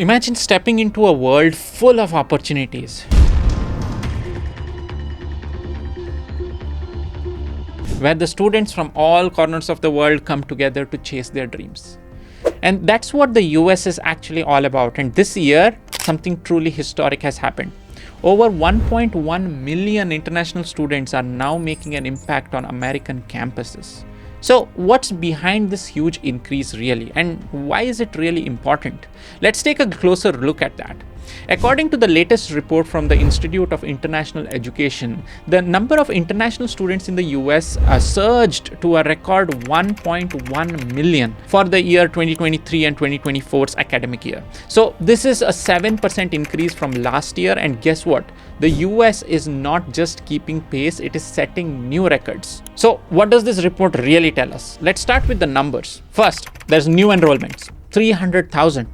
Imagine stepping into a world full of opportunities, where the students from all corners of the world come together to chase their dreams. And that's what the US is actually all about. And this year, something truly historic has happened. Over 1.1 million international students are now making an impact on American campuses. So what's behind this huge increase really, and why is it really important? Let's take a closer look at that. According to the latest report from the Institute of International Education, the number of international students in the US surged to a record 1.1 million for the year 2023 and 2024's academic year. So this is a 7% increase from last year, and guess what? The US is not just keeping pace, it is setting new records. So what does this report really tell us? Let's start with the numbers. First, there's new enrollments, 300,000.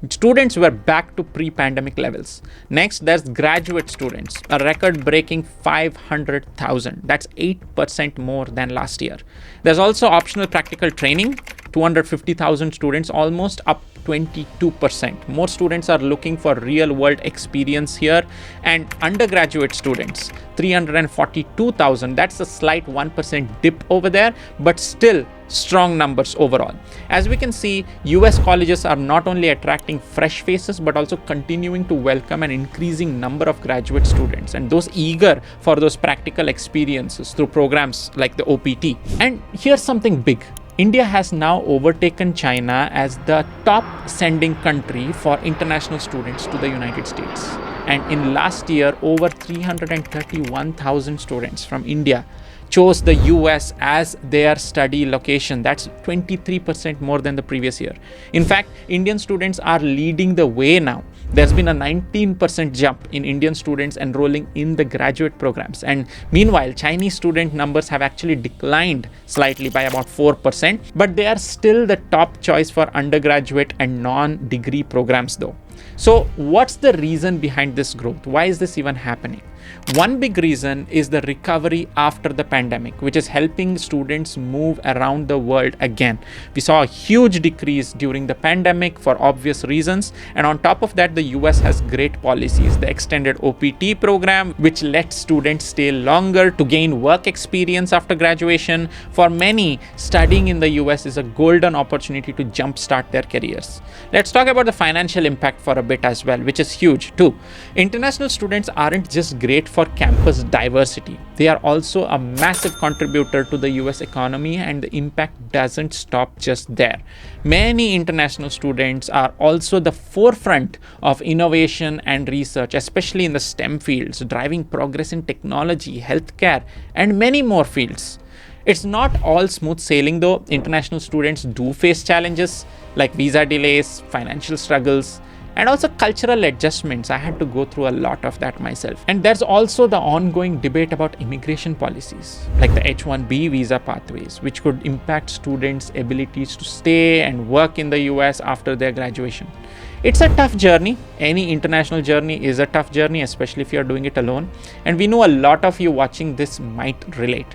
Students were back to pre-pandemic levels. Next, there's graduate students, a record-breaking 500,000. That's 8% more than last year. There's also optional practical training, 250,000 students, almost up 22%. More students are looking for real-world experience here. And undergraduate students, 342,000. That's a slight 1% dip over there, but still strong numbers overall. As we can see, US colleges are not only attracting fresh faces, but also continuing to welcome an increasing number of graduate students and those eager for those practical experiences through programs like the OPT. And here's something big. India has now overtaken China as the top sending country for international students to the United States. And in last year, over 331,000 students from India chose the US as their study location. That's 23% more than the previous year. In fact, Indian students are leading the way now. There's been a 19% jump in Indian students enrolling in the graduate programs. And meanwhile, Chinese student numbers have actually declined slightly by about 4%, but they are still the top choice for undergraduate and non-degree programs though. So what's the reason behind this growth? Why is this even happening? One big reason is the recovery after the pandemic, which is helping students move around the world again. We saw a huge decrease during the pandemic for obvious reasons. And on top of that, the US has great policies. The extended OPT program, which lets students stay longer to gain work experience after graduation. For many, studying in the US is a golden opportunity to jumpstart their careers. Let's talk about the financial impact for a bit as well, which is huge too. International students aren't just great for campus diversity. They are also a massive contributor to the US economy, and the impact doesn't stop just there. Many international students are also the forefront of innovation and research, especially in the STEM fields, driving progress in technology, healthcare, and many more fields. It's not all smooth sailing though. International students do face challenges like visa delays, financial struggles, and also cultural adjustments. I had to go through a lot of that myself. And there's also the ongoing debate about immigration policies, like the H-1B visa pathways, which could impact students' abilities to stay and work in the US after their graduation. It's a tough journey. Any international journey is a tough journey, especially if you're doing it alone. And we know a lot of you watching this might relate.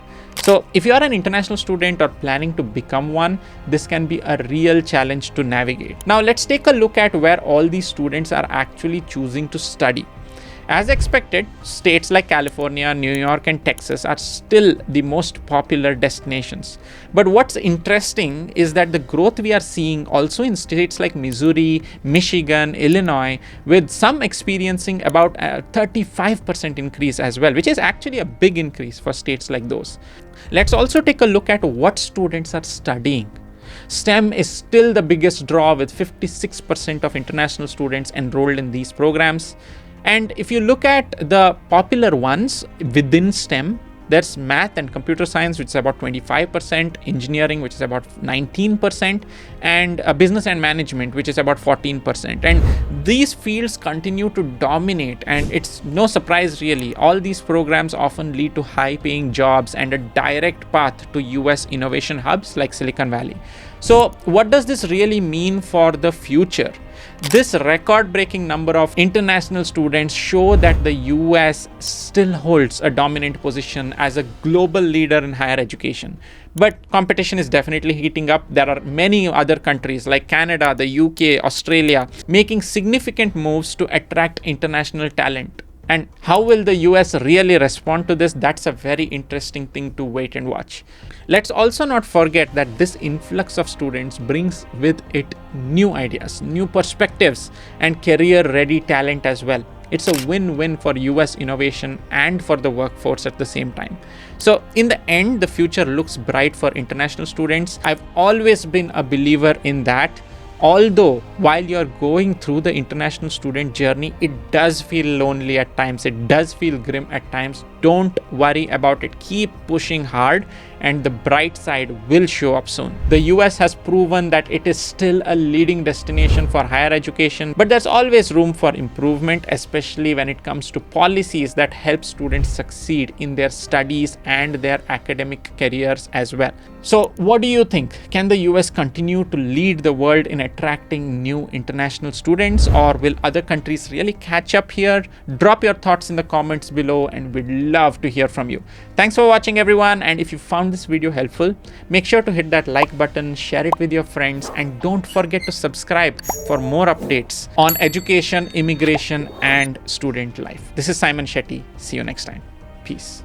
So if you are an international student or planning to become one, this can be a real challenge to navigate. Now let's take a look at where all these students are actually choosing to study. As expected, states like California, New York, and Texas are still the most popular destinations. But what's interesting is that the growth we are seeing also in states like Missouri, Michigan, Illinois, with some experiencing about a 35% increase as well, which is actually a big increase for states like those. Let's also take a look at what students are studying. STEM is still the biggest draw, with 56% of international students enrolled in these programs. And if you look at the popular ones within STEM, there's math and computer science, which is about 25%, engineering, which is about 19%, and business and management, which is about 14%. And these fields continue to dominate, and it's no surprise really. All these programs often lead to high-paying jobs and a direct path to US innovation hubs like Silicon Valley. So what does this really mean for the future? This record-breaking number of international students show that the US still holds a dominant position as a global leader in higher education. But competition is definitely heating up. There are many other countries like Canada, the UK, Australia making significant moves to attract international talent. And how will the US really respond to this? That's a very interesting thing to wait and watch. Let's also not forget that this influx of students brings with it new ideas, new perspectives, and career-ready talent as well. It's a win-win for US innovation and for the workforce at the same time. So in the end, the future looks bright for international students. I've always been a believer in that. Although while you're going through the international student journey, it does feel lonely at times, it does feel grim at times. Don't worry about it. Keep pushing hard and the bright side will show up soon. The US has proven that it is still a leading destination for higher education, but there's always room for improvement, especially when it comes to policies that help students succeed in their studies and their academic careers as well. So what do you think? Can the US continue to lead the world in attracting new international students, or will other countries really catch up here? Drop your thoughts in the comments below and we'd love to hear from you. Thanks for watching everyone, and if you found this video helpful, make sure to hit that like button, share it with your friends, and don't forget to subscribe for more updates on education, immigration, and student life. This is Simon Shetty. See you next time. Peace.